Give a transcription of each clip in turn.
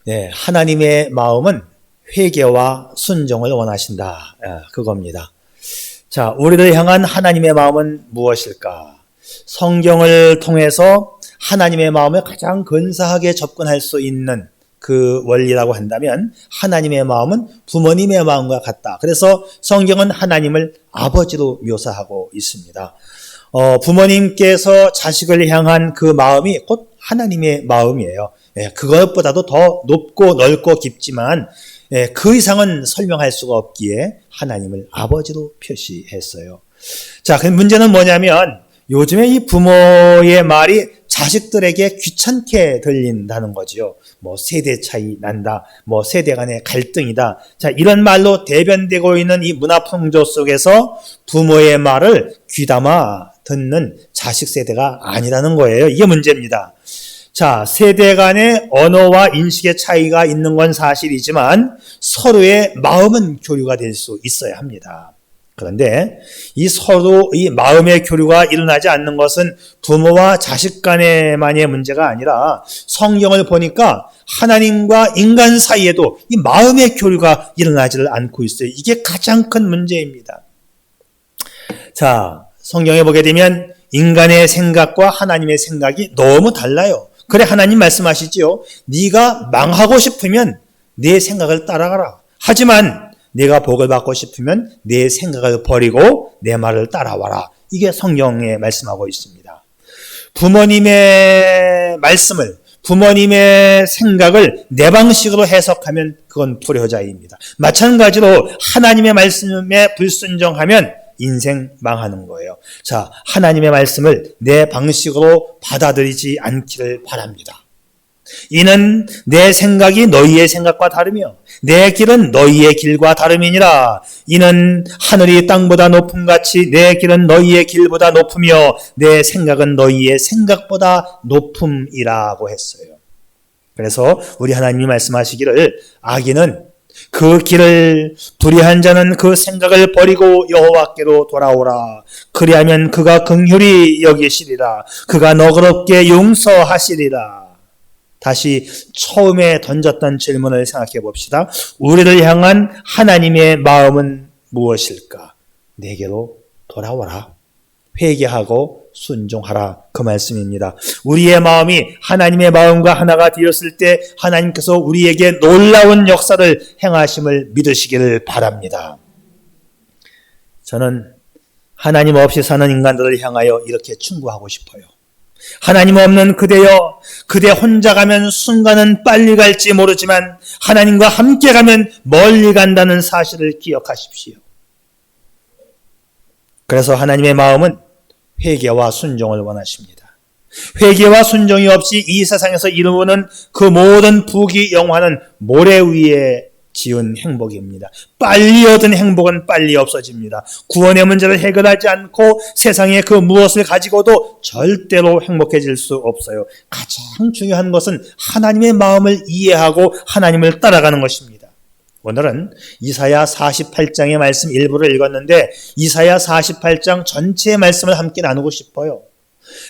네, 하나님의 마음은 회개와 순종을 원하신다. 그겁니다. 자, 우리를 향한 하나님의 마음은 무엇일까? 성경을 통해서 하나님의 마음을 가장 근사하게 접근할 수 있는 그 원리라고 한다면 하나님의 마음은 부모님의 마음과 같다. 그래서 성경은 하나님을 아버지로 묘사하고 있습니다. 부모님께서 자식을 향한 그 마음이 곧 하나님의 마음이에요. 그것보다도 더 높고 넓고 깊지만 그 이상은 설명할 수가 없기에 하나님을 아버지로 표시했어요. 자, 그 문제는 뭐냐면 요즘에 이 부모의 말이 자식들에게 귀찮게 들린다는 거죠. 뭐 세대 차이 난다, 뭐 세대 간의 갈등이다. 자, 이런 말로 대변되고 있는 이 문화 풍조 속에서 부모의 말을 귀담아 듣는 자식 세대가 아니라는 거예요. 이게 문제입니다. 자, 세대 간의 언어와 인식의 차이가 있는 건 사실이지만 서로의 마음은 교류가 될 수 있어야 합니다. 그런데 이 마음의 교류가 일어나지 않는 것은 부모와 자식 간에만의 문제가 아니라 성경을 보니까 하나님과 인간 사이에도 이 마음의 교류가 일어나지를 않고 있어요. 이게 가장 큰 문제입니다. 자, 성경에 보게 되면 인간의 생각과 하나님의 생각이 너무 달라요. 그래 하나님 말씀하시지요. 네가 망하고 싶으면 내 생각을 따라가라. 하지만 내가 복을 받고 싶으면 내 생각을 버리고 내 말을 따라와라. 이게 성경에 말씀하고 있습니다. 부모님의 말씀을, 부모님의 생각을 내 방식으로 해석하면 그건 불효자입니다. 마찬가지로 하나님의 말씀에 불순종하면 인생 망하는 거예요. 자, 하나님의 말씀을 내 방식으로 받아들이지 않기를 바랍니다. 이는 내 생각이 너희의 생각과 다르며 내 길은 너희의 길과 다름이니라. 이는 하늘이 땅보다 높음 같이 내 길은 너희의 길보다 높으며 내 생각은 너희의 생각보다 높음이라고 했어요. 그래서 우리 하나님이 말씀하시기를 악인은 그 길을 불의한 자는 그 생각을 버리고 여호와께로 돌아오라. 그리하면 그가 긍휼히 여기시리라. 그가 너그럽게 용서하시리라. 다시 처음에 던졌던 질문을 생각해 봅시다. 우리를 향한 하나님의 마음은 무엇일까? 내게로 돌아오라. 회개하고 순종하라. 그 말씀입니다. 우리의 마음이 하나님의 마음과 하나가 되었을 때 하나님께서 우리에게 놀라운 역사를 행하심을 믿으시기를 바랍니다. 저는 하나님 없이 사는 인간들을 향하여 이렇게 충고하고 싶어요. 하나님 없는 그대여, 그대 혼자 가면 순간은 빨리 갈지 모르지만 하나님과 함께 가면 멀리 간다는 사실을 기억하십시오. 그래서 하나님의 마음은 회개와 순종을 원하십니다. 회개와 순종이 없이 이 세상에서 이루는 그 모든 부귀 영화는 모래 위에 지은 행복입니다. 빨리 얻은 행복은 빨리 없어집니다. 구원의 문제를 해결하지 않고 세상에 그 무엇을 가지고도 절대로 행복해질 수 없어요. 가장 중요한 것은 하나님의 마음을 이해하고 하나님을 따라가는 것입니다. 오늘은 이사야 48장의 말씀 일부를 읽었는데 이사야 48장 전체의 말씀을 함께 나누고 싶어요.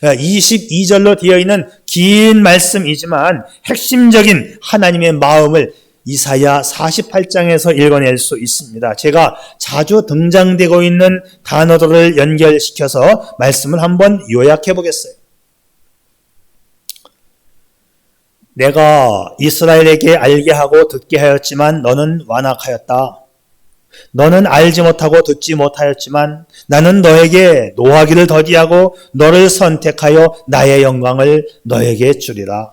22절로 되어 있는 긴 말씀이지만 핵심적인 하나님의 마음을 이사야 48장에서 읽어낼 수 있습니다. 제가 자주 등장되고 있는 단어들을 연결시켜서 말씀을 한번 요약해 보겠어요. 내가 이스라엘에게 알게 하고 듣게 하였지만 너는 완악하였다. 너는 알지 못하고 듣지 못하였지만 나는 너에게 노하기를 더디하고 너를 선택하여 나의 영광을 너에게 주리라.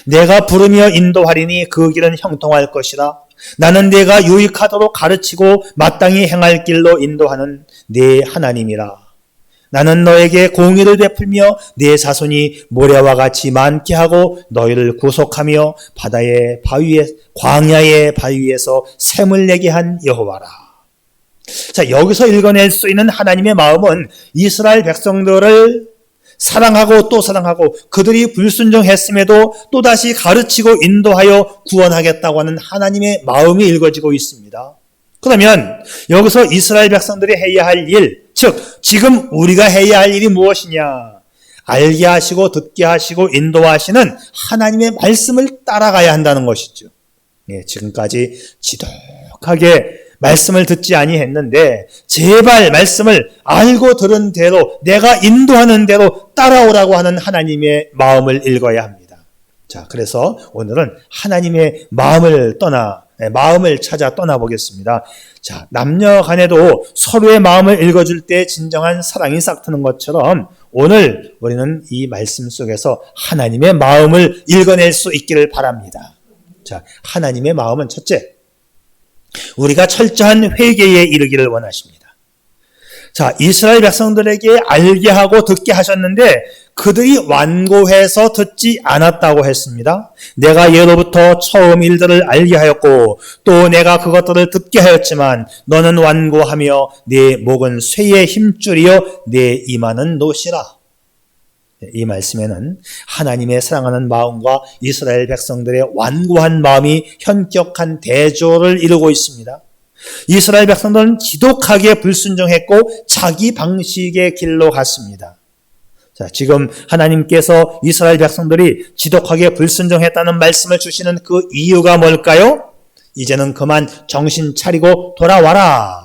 내가 부르며 인도하리니 그 길은 형통할 것이라. 나는 내가 유익하도록 가르치고 마땅히 행할 길로 인도하는 네 하나님이라. 나는 너에게 공의를 베풀며 네 자손이 모래와 같이 많게 하고 너희를 구속하며 바다의 바위에 광야의 바위에서 샘을 내게 한 여호와라. 자, 여기서 읽어낼 수 있는 하나님의 마음은 이스라엘 백성들을 사랑하고 또 사랑하고 그들이 불순종했음에도 또다시 가르치고 인도하여 구원하겠다고 하는 하나님의 마음이 읽어지고 있습니다. 그러면 여기서 이스라엘 백성들이 해야 할 일, 즉 지금 우리가 해야 할 일이 무엇이냐? 알게 하시고 듣게 하시고 인도하시는 하나님의 말씀을 따라가야 한다는 것이죠. 예, 지금까지 지독하게 말씀을 듣지 아니했는데 제발 말씀을 알고 들은 대로 내가 인도하는 대로 따라오라고 하는 하나님의 마음을 읽어야 합니다. 자, 그래서 오늘은 하나님의 마음을 찾아 떠나보겠습니다. 자, 남녀 간에도 서로의 마음을 읽어줄 때 진정한 사랑이 싹트는 것처럼 오늘 우리는 이 말씀 속에서 하나님의 마음을 읽어낼 수 있기를 바랍니다. 자, 하나님의 마음은 첫째, 우리가 철저한 회개에 이르기를 원하십니다. 자, 이스라엘 백성들에게 알게 하고 듣게 하셨는데 그들이 완고해서 듣지 않았다고 했습니다. 내가 예로부터 처음 일들을 알게 하였고 또 내가 그것들을 듣게 하였지만 너는 완고하며 네 목은 쇠의 힘줄이요 네 이마는 노시라. 이 말씀에는 하나님의 사랑하는 마음과 이스라엘 백성들의 완고한 마음이 현격한 대조를 이루고 있습니다. 이스라엘 백성들은 지독하게 불순종했고 자기 방식의 길로 갔습니다. 자, 지금 하나님께서 이스라엘 백성들이 지독하게 불순종했다는 말씀을 주시는 그 이유가 뭘까요? 이제는 그만 정신 차리고 돌아와라.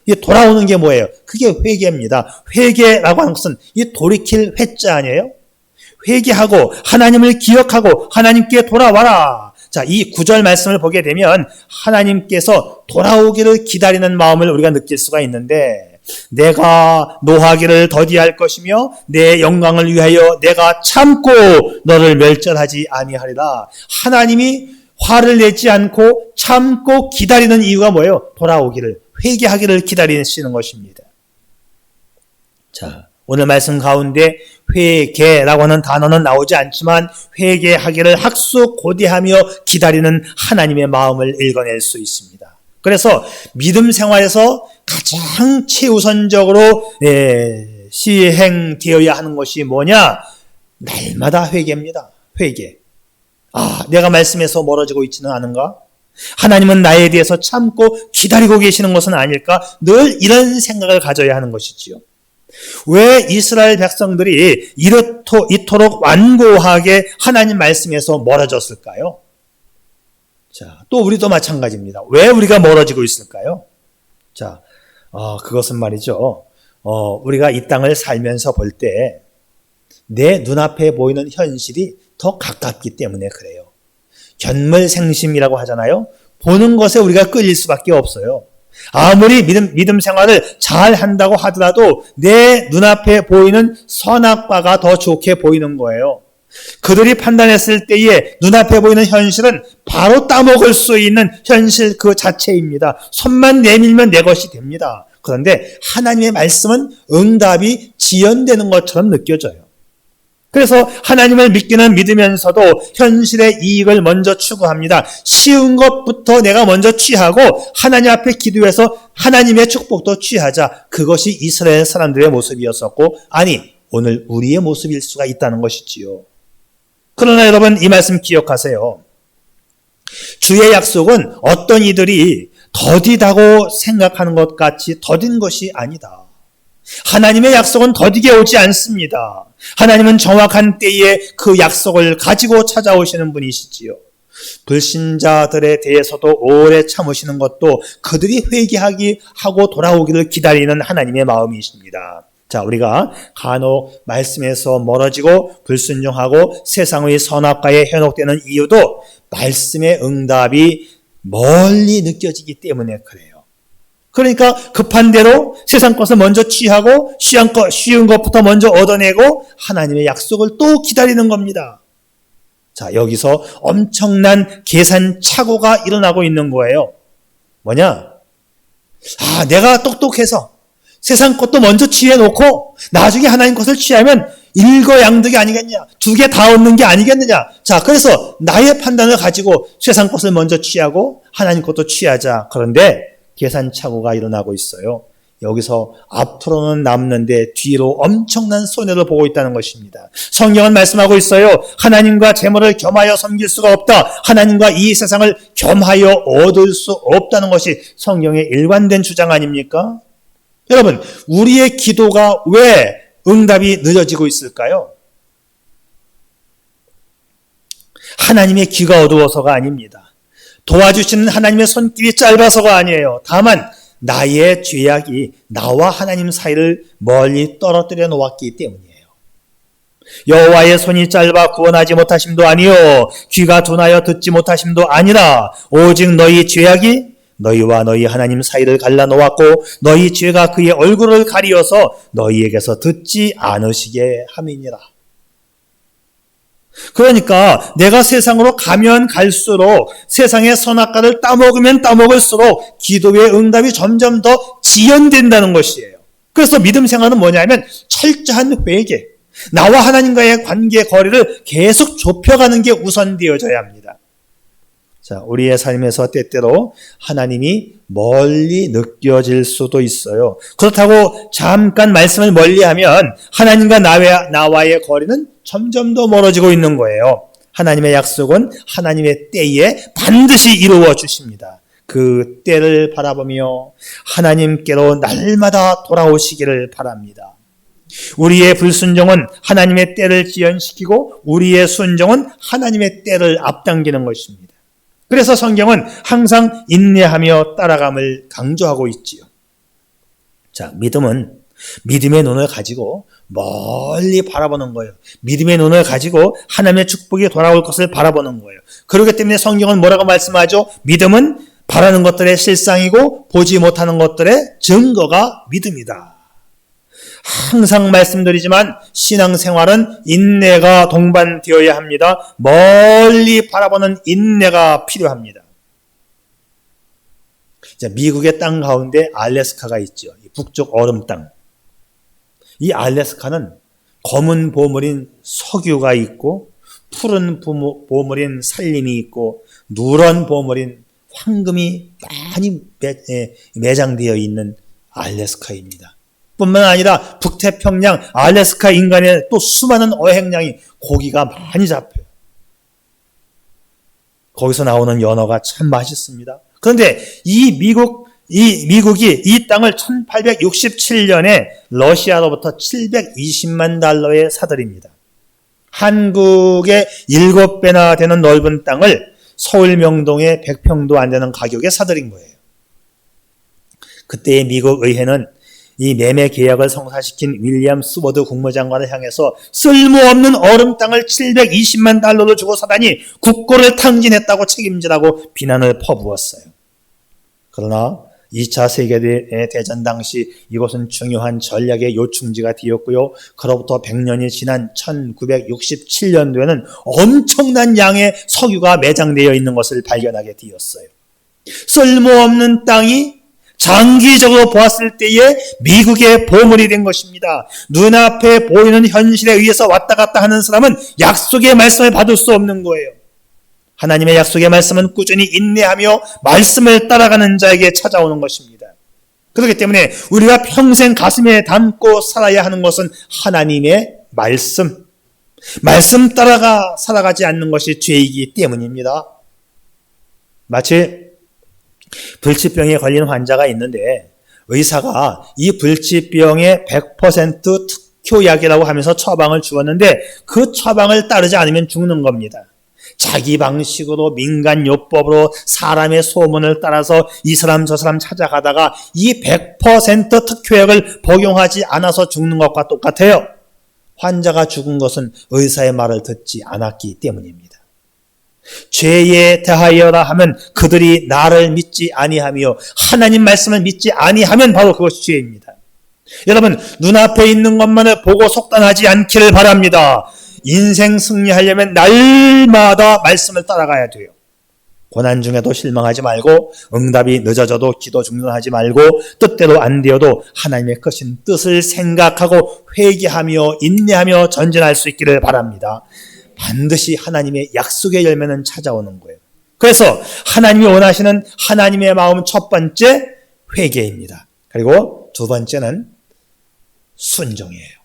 이 돌아오는 게 뭐예요? 그게 회개입니다. 회개라고 하는 것은 이 돌이킬 회자 아니에요? 회개하고 하나님을 기억하고 하나님께 돌아와라. 자, 이 9절 말씀을 보게 되면 하나님께서 돌아오기를 기다리는 마음을 우리가 느낄 수가 있는데 내가 노하기를 더디할 것이며 내 영광을 위하여 내가 참고 너를 멸절하지 아니하리라. 하나님이 화를 내지 않고 참고 기다리는 이유가 뭐예요? 돌아오기를, 회개하기를 기다리시는 것입니다. 자, 오늘 말씀 가운데 회개라고 하는 단어는 나오지 않지만 회개하기를 학수고대하며 기다리는 하나님의 마음을 읽어낼 수 있습니다. 그래서 믿음 생활에서 가장 최우선적으로 시행되어야 하는 것이 뭐냐? 날마다 회개입니다. 회개. 내가 말씀에서 멀어지고 있지는 않은가? 하나님은 나에 대해서 참고 기다리고 계시는 것은 아닐까? 늘 이런 생각을 가져야 하는 것이지요. 왜 이스라엘 백성들이 이토록 완고하게 하나님 말씀에서 멀어졌을까요? 자, 또 우리도 마찬가지입니다. 왜 우리가 멀어지고 있을까요? 자, 그것은 말이죠. 우리가 이 땅을 살면서 볼 때 내 눈앞에 보이는 현실이 더 가깝기 때문에 그래요. 견물생심이라고 하잖아요. 보는 것에 우리가 끌릴 수밖에 없어요. 아무리 믿음 생활을 잘 한다고 하더라도 내 눈앞에 보이는 선악과가 더 좋게 보이는 거예요. 그들이 판단했을 때에 눈앞에 보이는 현실은 바로 따먹을 수 있는 현실 그 자체입니다. 손만 내밀면 내 것이 됩니다. 그런데 하나님의 말씀은 응답이 지연되는 것처럼 느껴져요. 그래서 하나님을 믿으면서도 현실의 이익을 먼저 추구합니다. 쉬운 것부터 내가 먼저 취하고 하나님 앞에 기도해서 하나님의 축복도 취하자. 그것이 이스라엘 사람들의 모습이었었고 오늘 우리의 모습일 수가 있다는 것이지요. 그러나 여러분 이 말씀 기억하세요. 주의 약속은 어떤 이들이 더디다고 생각하는 것 같이 더딘 것이 아니다. 하나님의 약속은 더디게 오지 않습니다. 하나님은 정확한 때에 그 약속을 가지고 찾아오시는 분이시지요. 불신자들에 대해서도 오래 참으시는 것도 그들이 회개하고 돌아오기를 기다리는 하나님의 마음이십니다. 자, 우리가 간혹 말씀에서 멀어지고 불순종하고 세상의 선악과에 현혹되는 이유도 말씀의 응답이 멀리 느껴지기 때문에 그래요. 그러니까 급한 대로 세상 것을 먼저 취하고 쉬운 것부터 먼저 얻어내고 하나님의 약속을 또 기다리는 겁니다. 자, 여기서 엄청난 계산착오가 일어나고 있는 거예요. 뭐냐? 내가 똑똑해서 세상 것도 먼저 취해놓고 나중에 하나님 것을 취하면 일거양득이 아니겠냐? 두 개 다 얻는 게 아니겠느냐? 자, 그래서 나의 판단을 가지고 세상 것을 먼저 취하고 하나님 것도 취하자. 그런데 계산착오가 일어나고 있어요. 여기서 앞으로는 남는데 뒤로 엄청난 손해를 보고 있다는 것입니다. 성경은 말씀하고 있어요. 하나님과 재물을 겸하여 섬길 수가 없다. 하나님과 이 세상을 겸하여 얻을 수 없다는 것이 성경의 일관된 주장 아닙니까? 여러분, 우리의 기도가 왜 응답이 늦어지고 있을까요? 하나님의 귀가 어두워서가 아닙니다. 도와주시는 하나님의 손길이 짧아서가 아니에요. 다만 나의 죄악이 나와 하나님 사이를 멀리 떨어뜨려 놓았기 때문이에요. 여호와의 손이 짧아 구원하지 못하심도 아니요 귀가 둔하여 듣지 못하심도 아니라 오직 너희 죄악이 너희와 너희 하나님 사이를 갈라놓았고 너희 죄가 그의 얼굴을 가리어서 너희에게서 듣지 않으시게 함이니라. 그러니까 내가 세상으로 가면 갈수록 세상의 선악과를 따먹으면 따먹을수록 기도의 응답이 점점 더 지연된다는 것이에요. 그래서 믿음 생활은 뭐냐면 철저한 회개, 나와 하나님과의 관계 거리를 계속 좁혀가는 게 우선되어져야 합니다. 자, 우리의 삶에서 때때로 하나님이 멀리 느껴질 수도 있어요. 그렇다고 잠깐 말씀을 멀리하면 하나님과 나와의 거리는 점점 더 멀어지고 있는 거예요. 하나님의 약속은 하나님의 때에 반드시 이루어 주십니다. 그 때를 바라보며 하나님께로 날마다 돌아오시기를 바랍니다. 우리의 불순종은 하나님의 때를 지연시키고 우리의 순종은 하나님의 때를 앞당기는 것입니다. 그래서 성경은 항상 인내하며 따라감을 강조하고 있지요. 자, 믿음은 믿음의 눈을 가지고 멀리 바라보는 거예요. 믿음의 눈을 가지고 하나님의 축복이 돌아올 것을 바라보는 거예요. 그렇기 때문에 성경은 뭐라고 말씀하죠? 믿음은 바라는 것들의 실상이고 보지 못하는 것들의 증거가 믿음이다. 항상 말씀드리지만 신앙생활은 인내가 동반되어야 합니다. 멀리 바라보는 인내가 필요합니다. 자, 미국의 땅 가운데 알래스카가 있죠. 북쪽 얼음 땅. 이 알래스카는 검은 보물인 석유가 있고 푸른 보물인 산림이 있고 누런 보물인 황금이 많이 매장되어 있는 알래스카입니다. 뿐만 아니라 북태평양 알래스카 인간의 또 수많은 어획량이 고기가 많이 잡혀요. 거기서 나오는 연어가 참 맛있습니다. 그런데 이 미국이 이 땅을 1867년에 러시아로부터 720만 달러에 사들입니다. 한국의 7배나 되는 넓은 땅을 서울 명동의 100평도 안 되는 가격에 사들인 거예요. 그때의 미국 의회는 이 매매 계약을 성사시킨 윌리엄 스워드 국무장관을 향해서 쓸모없는 얼음 땅을 720만 달러로 주고 사다니 국고를 탕진했다고 책임지라고 비난을 퍼부었어요. 그러나 2차 세계대전 당시 이곳은 중요한 전략의 요충지가 되었고요. 그로부터 100년이 지난 1967년도에는 엄청난 양의 석유가 매장되어 있는 것을 발견하게 되었어요. 쓸모없는 땅이 장기적으로 보았을 때에 미국의 보물이 된 것입니다. 눈앞에 보이는 현실에 의해서 왔다 갔다 하는 사람은 약속의 말씀을 받을 수 없는 거예요. 하나님의 약속의 말씀은 꾸준히 인내하며 말씀을 따라가는 자에게 찾아오는 것입니다. 그렇기 때문에 우리가 평생 가슴에 담고 살아야 하는 것은 하나님의 말씀 따라가 살아가지 않는 것이 죄이기 때문입니다. 마치 불치병에 걸린 환자가 있는데 의사가 이 불치병의 100% 특효약이라고 하면서 처방을 주었는데 그 처방을 따르지 않으면 죽는 겁니다. 자기 방식으로 민간요법으로 사람의 소문을 따라서 이 사람 저 사람 찾아가다가 이 100% 특효약을 복용하지 않아서 죽는 것과 똑같아요. 환자가 죽은 것은 의사의 말을 듣지 않았기 때문입니다. 죄에 대하여라 하면 그들이 나를 믿지 아니하며 하나님 말씀을 믿지 아니하면 바로 그것이 죄입니다. 여러분, 눈앞에 있는 것만을 보고 속단하지 않기를 바랍니다. 인생 승리하려면 날마다 말씀을 따라가야 돼요. 고난 중에도 실망하지 말고 응답이 늦어져도 기도 중단하지 말고 뜻대로 안 되어도 하나님의 크신 뜻을 생각하고 회개하며 인내하며 전진할 수 있기를 바랍니다. 반드시 하나님의 약속의 열매는 찾아오는 거예요. 그래서 하나님이 원하시는 하나님의 마음 첫 번째 회개입니다. 그리고 두 번째는 순종이에요.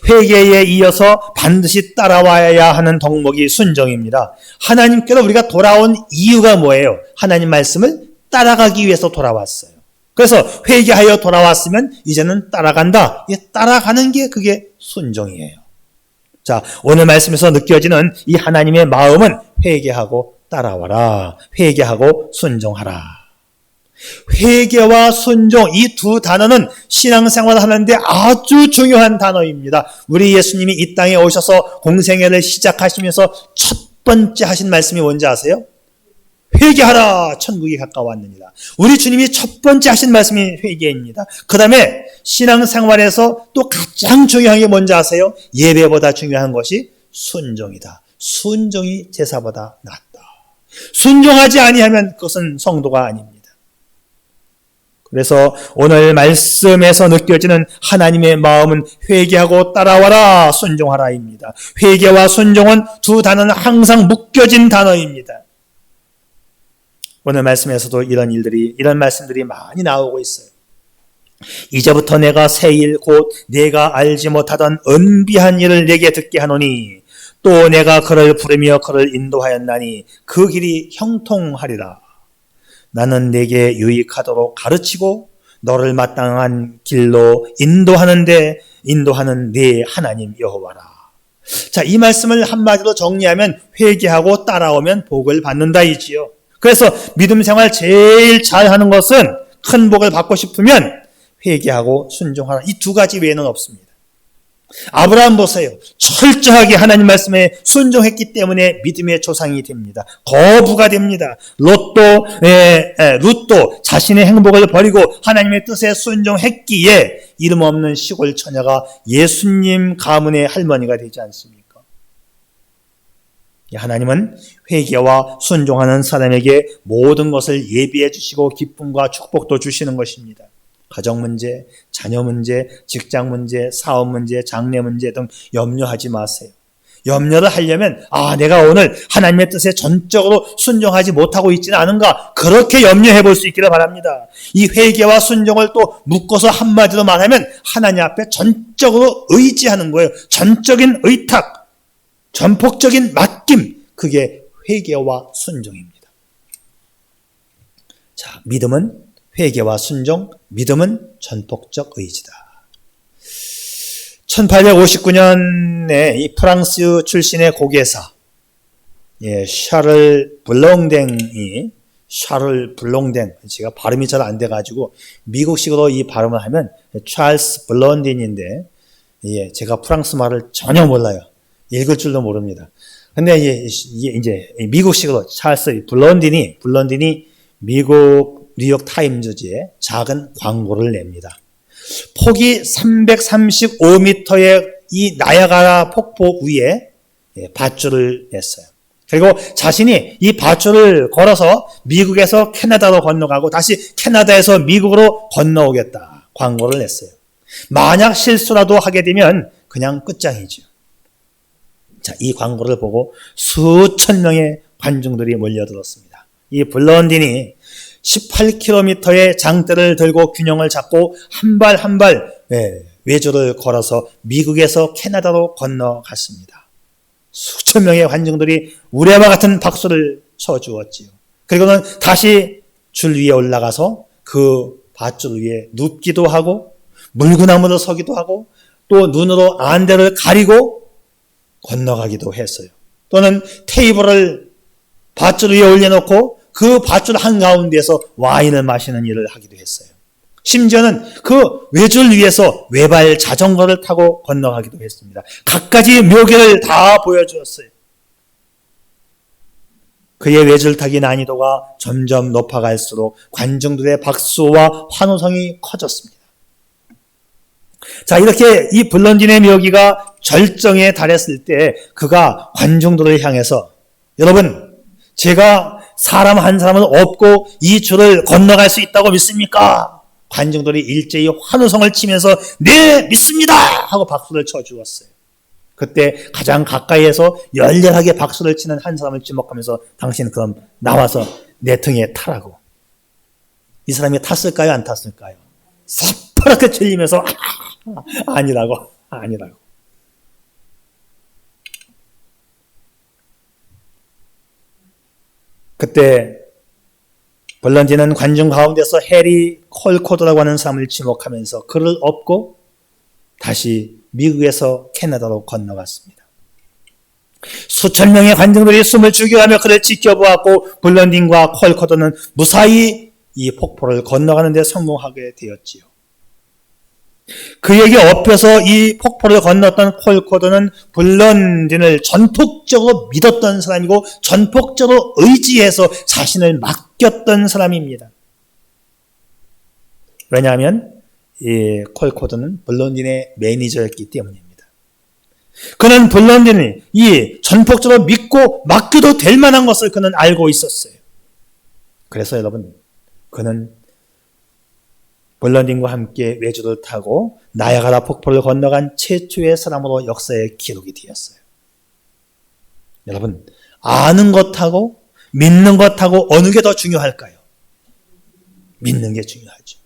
회개에 이어서 반드시 따라와야 하는 덕목이 순종입니다. 하나님께로 우리가 돌아온 이유가 뭐예요? 하나님 말씀을 따라가기 위해서 돌아왔어요. 그래서 회개하여 돌아왔으면 이제는 따라간다. 따라가는 게 그게 순종이에요. 자, 오늘 말씀에서 느껴지는 이 하나님의 마음은 회개하고 따라와라. 회개하고 순종하라. 회개와 순종, 이 두 단어는 신앙생활을 하는데 아주 중요한 단어입니다. 우리 예수님이 이 땅에 오셔서 공생애를 시작하시면서 첫 번째 하신 말씀이 뭔지 아세요? 회개하라, 천국이 가까웠느니라. 우리 주님이 첫 번째 하신 말씀이 회개입니다. 그 다음에 신앙생활에서 또 가장 중요한 게 뭔지 아세요? 예배보다 중요한 것이 순종이다. 순종이 제사보다 낫다. 순종하지 아니하면 그것은 성도가 아닙니다. 그래서 오늘 말씀에서 느껴지는 하나님의 마음은 회개하고 따라와라, 순종하라입니다. 회개와 순종은 두 단어는 항상 묶여진 단어입니다. 오늘 말씀에서도 이런 말씀들이 많이 나오고 있어요. 이제부터 내가 새 일 곧 내가 알지 못하던 은비한 일을 내게 듣게 하노니 또 내가 그를 부르며 그를 인도하였나니 그 길이 형통하리라. 나는 내게 유익하도록 가르치고 너를 마땅한 길로 인도하는 네 하나님 여호와라. 자, 이 말씀을 한마디로 정리하면 회개하고 따라오면 복을 받는다이지요. 그래서 믿음 생활 제일 잘하는 것은 큰 복을 받고 싶으면 회개하고 순종하라. 이 두 가지 외에는 없습니다. 아브라함 보세요. 철저하게 하나님 말씀에 순종했기 때문에 믿음의 조상이 됩니다. 거부가 됩니다. 룻도 자신의 행복을 버리고 하나님의 뜻에 순종했기에 이름 없는 시골 처녀가 예수님 가문의 할머니가 되지 않습니까? 하나님은 회개와 순종하는 사람에게 모든 것을 예비해 주시고 기쁨과 축복도 주시는 것입니다. 가정 문제, 자녀 문제, 직장 문제, 사업 문제, 장래 문제 등 염려하지 마세요. 염려를 하려면 내가 오늘 하나님의 뜻에 전적으로 순종하지 못하고 있지는 않은가, 그렇게 염려해 볼 수 있기를 바랍니다. 이 회개와 순종을 또 묶어서 한마디로 말하면 하나님 앞에 전적으로 의지하는 거예요. 전적인 의탁, 전폭적인 맡김, 그게 회개와 순종입니다. 자, 믿음은 회개와 순종, 믿음은 전폭적 의지다. 1859년에 이 프랑스 출신의 고개사 샤를 블롱댕, 제가 발음이 잘 안 돼가지고 미국식으로 이 발음을 하면 찰스 블론딘인데 제가 프랑스 말을 전혀 몰라요. 읽을 줄도 모릅니다. 근데 이제 미국식으로 찰스 블론딘이 미국 뉴욕 타임즈지에 작은 광고를 냅니다. 폭이 335m의 이 나야가라 폭포 위에 밧줄을 냈어요. 그리고 자신이 이 밧줄을 걸어서 미국에서 캐나다로 건너가고 다시 캐나다에서 미국으로 건너오겠다 광고를 냈어요. 만약 실수라도 하게 되면 그냥 끝장이죠. 자, 이 광고를 보고 수천 명의 관중들이 몰려들었습니다. 이 블론딘이 18km의 장대를 들고 균형을 잡고 한 발 한 발 외조를 걸어서 미국에서 캐나다로 건너갔습니다. 수천 명의 관중들이 우레와 같은 박수를 쳐주었지요. 그리고는 다시 줄 위에 올라가서 그 밧줄 위에 눕기도 하고 물구나무로 서기도 하고 또 눈으로 안대를 가리고 건너가기도 했어요. 또는 테이블을 밧줄 위에 올려놓고 그 밧줄 한가운데에서 와인을 마시는 일을 하기도 했어요. 심지어는 그 외줄 위에서 외발 자전거를 타고 건너가기도 했습니다. 갖가지 묘기를 다 보여주었어요. 그의 외줄타기 난이도가 점점 높아갈수록 관중들의 박수와 환호성이 커졌습니다. 자, 이렇게 이 블론딘의 묘기가 절정에 달했을 때 그가 관중들을 향해서 여러분, 제가 사람 한 사람을 업고 이 줄을 건너갈 수 있다고 믿습니까? 관중들이 일제히 환호성을 치면서 네, 믿습니다! 하고 박수를 쳐주었어요. 그때 가장 가까이에서 열렬하게 박수를 치는 한 사람을 지목하면서 당신 그럼 나와서 내 등에 타라고. 이 사람이 탔을까요? 안 탔을까요? 새파랗게 질리면서 아니라고. 그때 블론딘은 관중 가운데서 해리 콜코드라고 하는 사람을 지목하면서 그를 업고 다시 미국에서 캐나다로 건너갔습니다. 수천 명의 관중들이 숨을 죽여가며 그를 지켜보았고 블런딘과 콜코드는 무사히 이 폭포를 건너가는 데 성공하게 되었지요. 그에게 업혀서 이 폭포를 건넜던 콜코드는 블런딘을 전폭적으로 믿었던 사람이고 전폭적으로 의지해서 자신을 맡겼던 사람입니다. 왜냐하면 이 콜코드는 블런딘의 매니저였기 때문입니다. 그는 블런딘을 이 전폭적으로 믿고 맡겨도 될 만한 것을 그는 알고 있었어요. 그래서 여러분, 그는 블런딘과 함께 외주를 타고 나야가라 폭포를 건너간 최초의 사람으로 역사에 기록이 되었어요. 여러분, 아는 것하고 믿는 것하고 어느 게 더 중요할까요? 믿는 게 중요하죠.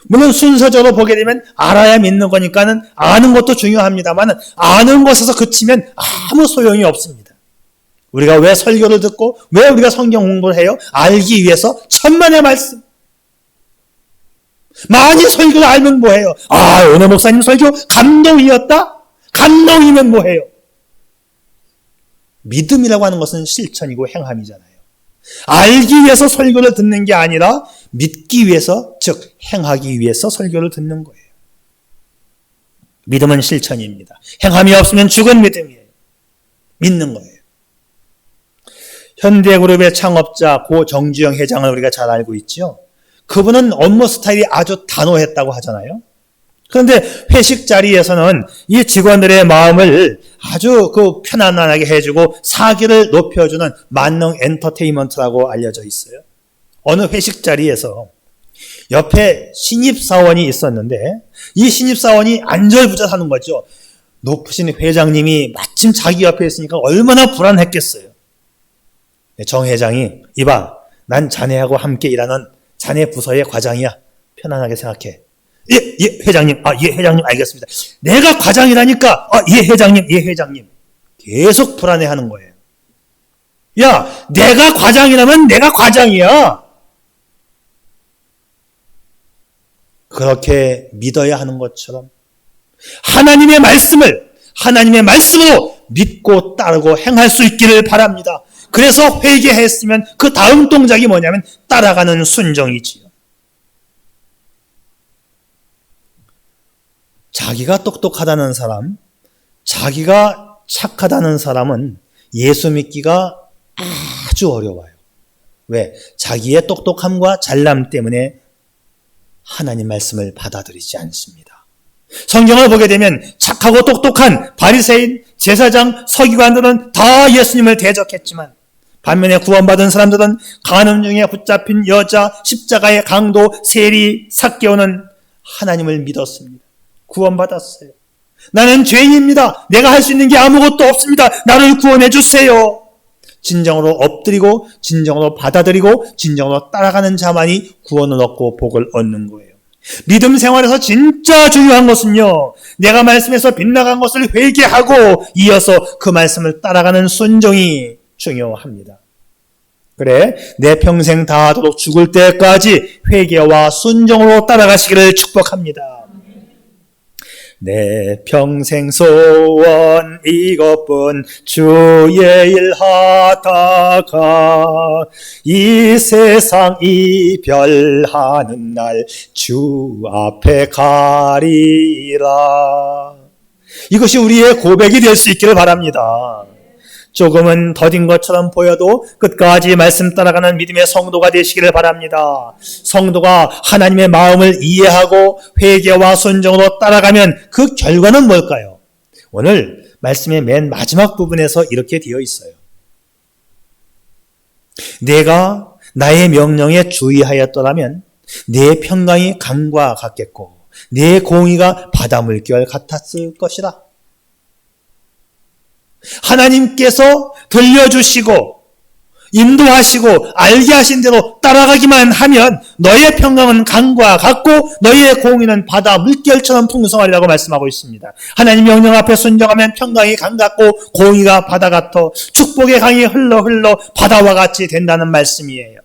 물론 순서적으로 보게 되면 알아야 믿는 거니까는 아는 것도 중요합니다만 아는 것에서 그치면 아무 소용이 없습니다. 우리가 왜 설교를 듣고 왜 우리가 성경 공부를 해요? 알기 위해서 천만의 말씀. 많이 설교를 알면 뭐해요? 오늘 목사님 설교 감동이었다? 감동이면 뭐해요? 믿음이라고 하는 것은 실천이고 행함이잖아요. 알기 위해서 설교를 듣는 게 아니라 믿기 위해서, 즉 행하기 위해서 설교를 듣는 거예요. 믿음은 실천입니다. 행함이 없으면 죽은 믿음이에요. 믿는 거예요. 현대그룹의 창업자 고 정주영 회장을 우리가 잘 알고 있죠. 그분은 업무 스타일이 아주 단호했다고 하잖아요. 그런데 회식 자리에서는 이 직원들의 마음을 아주 편안하게 해주고 사기를 높여주는 만능 엔터테인먼트라고 알려져 있어요. 어느 회식 자리에서 옆에 신입사원이 있었는데 이 신입사원이 안절부절하는 거죠. 높으신 회장님이 마침 자기 옆에 있으니까 얼마나 불안했겠어요. 정 회장이 이봐, 난 자네하고 함께 일하는 자네 부서의 과장이야. 편안하게 생각해. 예, 회장님. 예, 회장님, 알겠습니다. 내가 과장이라니까. 예, 회장님, 예, 회장님. 계속 불안해하는 거예요. 야, 내가 과장이라면 내가 과장이야. 그렇게 믿어야 하는 것처럼 하나님의 말씀으로 믿고 따르고 행할 수 있기를 바랍니다. 그래서 회개했으면 그 다음 동작이 뭐냐면 따라가는 순종이지요. 자기가 똑똑하다는 사람, 자기가 착하다는 사람은 예수 믿기가 아주 어려워요. 왜? 자기의 똑똑함과 잘남 때문에 하나님 말씀을 받아들이지 않습니다. 성경을 보게 되면 착하고 똑똑한 바리새인, 제사장, 서기관들은 다 예수님을 대적했지만 반면에 구원받은 사람들은 간음 중에 붙잡힌 여자, 십자가의 강도, 세리, 삭개오는 하나님을 믿었습니다. 구원받았어요. 나는 죄인입니다. 내가 할 수 있는 게 아무것도 없습니다. 나를 구원해 주세요. 진정으로 엎드리고 진정으로 받아들이고 진정으로 따라가는 자만이 구원을 얻고 복을 얻는 거예요. 믿음 생활에서 진짜 중요한 것은요, 내가 말씀에서 빗나간 것을 회개하고 이어서 그 말씀을 따라가는 순종이 중요합니다. 그래, 내 평생 다하도록 죽을 때까지 회개와 순종으로 따라가시기를 축복합니다. 내 평생 소원 이것뿐 주의 일 하다가 이 세상 이별하는 날 주 앞에 가리라. 이것이 우리의 고백이 될 수 있기를 바랍니다. 조금은 더딘 것처럼 보여도 끝까지 말씀 따라가는 믿음의 성도가 되시기를 바랍니다. 성도가 하나님의 마음을 이해하고 회개와 순종으로 따라가면 그 결과는 뭘까요? 오늘 말씀의 맨 마지막 부분에서 이렇게 되어 있어요. 내가 나의 명령에 주의하였더라면 내 평강이 강과 같겠고 내 공의가 바다 물결 같았을 것이라. 하나님께서 들려주시고 인도하시고 알게 하신 대로 따라가기만 하면 너의 평강은 강과 같고 너의 공의는 바다 물결처럼 풍성하리라고 말씀하고 있습니다. 하나님 명령 앞에 순종하면 평강이 강 같고 공의가 바다 같아 축복의 강이 흘러 바다와 같이 된다는 말씀이에요.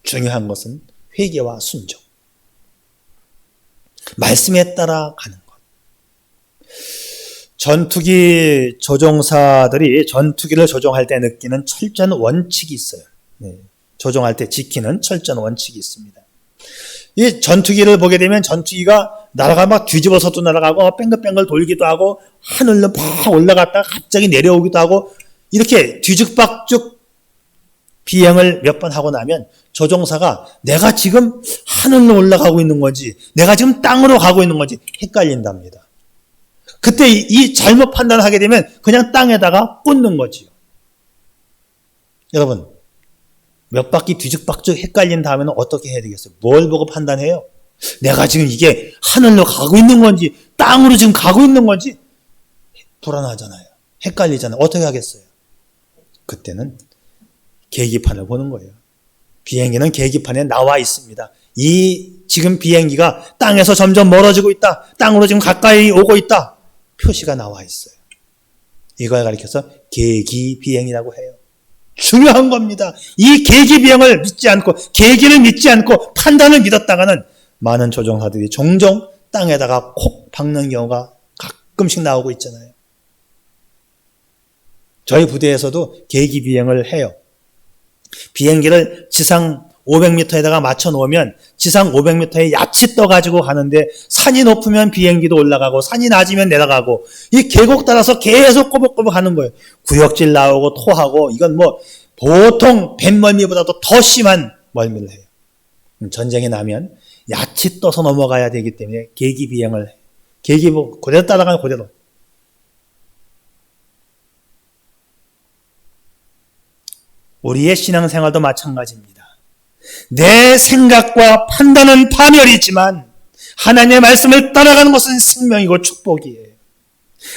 중요한 것은 회개와 순종, 말씀에 따라 가는 것. 전투기 조종사들이 전투기를 조종할 때 느끼는 철저한 원칙이 있어요. 조종할 때 지키는 철저한 원칙이 있습니다. 이 전투기를 보게 되면 전투기가 날아가 막 뒤집어서도 날아가고 뺑글뺑글 돌기도 하고 하늘로 막 올라갔다가 갑자기 내려오기도 하고 이렇게 뒤죽박죽 비행을 몇 번 하고 나면 조종사가 내가 지금 하늘로 올라가고 있는 건지 내가 지금 땅으로 가고 있는 건지 헷갈린답니다. 그때 이 잘못 판단을 하게 되면 그냥 땅에다가 꽂는 거지요. 여러분, 몇 바퀴 뒤죽박죽 헷갈린 다음에는 어떻게 해야 되겠어요? 뭘 보고 판단해요? 내가 지금 이게 하늘로 가고 있는 건지 땅으로 지금 가고 있는 건지 불안하잖아요. 헷갈리잖아요. 어떻게 하겠어요? 그때는 계기판을 보는 거예요. 비행기는 계기판에 나와 있습니다. 이 지금 비행기가 땅에서 점점 멀어지고 있다. 땅으로 지금 가까이 오고 있다. 표시가 나와 있어요. 이걸 가리켜서 계기비행이라고 해요. 중요한 겁니다. 이 계기비행을 믿지 않고 계기를 믿지 않고 판단을 믿었다가는 많은 조종사들이 종종 땅에다가 콕 박는 경우가 가끔씩 나오고 있잖아요. 저희 부대에서도 계기비행을 해요. 비행기를 지상 500m에다가 맞춰 놓으면 지상 500m에 얕이 떠가지고 가는데 산이 높으면 비행기도 올라가고 산이 낮으면 내려가고 이 계곡 따라서 계속 꼬박꼬박 가는 거예요. 구역질 나오고 토하고 이건 뭐 보통 뱃멀미보다도 더 심한 멀미를 해요. 전쟁이 나면 얕이 떠서 넘어가야 되기 때문에 계기비행을 해요. 계기 그대로 따라가는 그대로. 우리의 신앙생활도 마찬가지입니다. 내 생각과 판단은 파멸이지만 하나님의 말씀을 따라가는 것은 생명이고 축복이에요.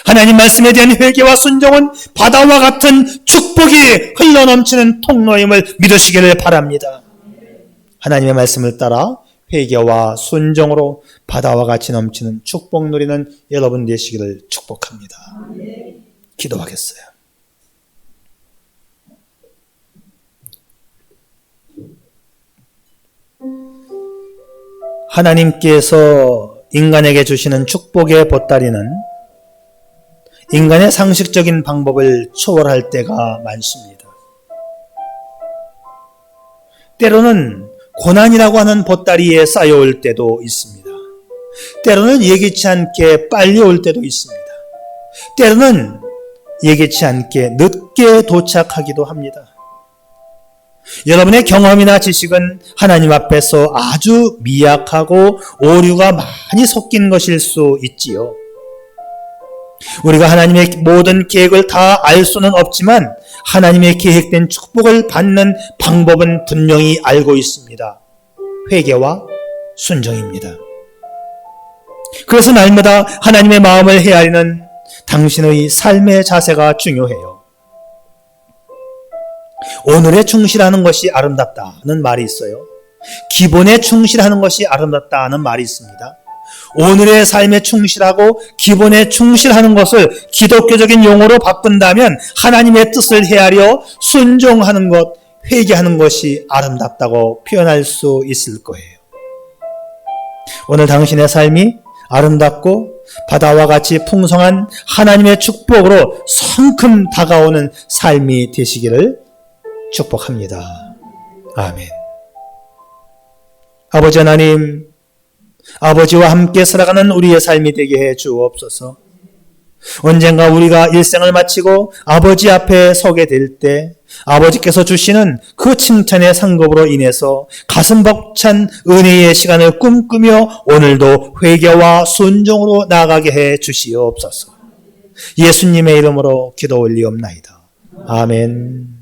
하나님 말씀에 대한 회개와 순종은 바다와 같은 축복이 흘러넘치는 통로임을 믿으시기를 바랍니다. 하나님의 말씀을 따라 회개와 순종으로 바다와 같이 넘치는 축복 누리는 여러분 되시기를 축복합니다. 기도하겠어요. 하나님께서 인간에게 주시는 축복의 보따리는 인간의 상식적인 방법을 초월할 때가 많습니다. 때로는 고난이라고 하는 보따리에 쌓여올 때도 있습니다. 때로는 예기치 않게 빨리 올 때도 있습니다. 때로는 예기치 않게 늦게 도착하기도 합니다. 여러분의 경험이나 지식은 하나님 앞에서 아주 미약하고 오류가 많이 섞인 것일 수 있지요. 우리가 하나님의 모든 계획을 다 알 수는 없지만 하나님의 계획된 축복을 받는 방법은 분명히 알고 있습니다. 회개와 순종입니다. 그래서 날마다 하나님의 마음을 헤아리는 당신의 삶의 자세가 중요해요. 오늘에 충실하는 것이 아름답다는 말이 있어요. 기본에 충실하는 것이 아름답다는 말이 있습니다. 오늘의 삶에 충실하고 기본에 충실하는 것을 기독교적인 용어로 바꾼다면 하나님의 뜻을 헤아려 순종하는 것, 회개하는 것이 아름답다고 표현할 수 있을 거예요. 오늘 당신의 삶이 아름답고 바다와 같이 풍성한 하나님의 축복으로 성큼 다가오는 삶이 되시기를 축복합니다. 아멘. 아버지 하나님, 아버지와 함께 살아가는 우리의 삶이 되게 해 주옵소서. 언젠가 우리가 일생을 마치고 아버지 앞에 서게 될 때 아버지께서 주시는 그 칭찬의 상급으로 인해서 가슴 벅찬 은혜의 시간을 꿈꾸며 오늘도 회개와 순종으로 나아가게 해 주시옵소서. 예수님의 이름으로 기도 올리옵나이다. 아멘.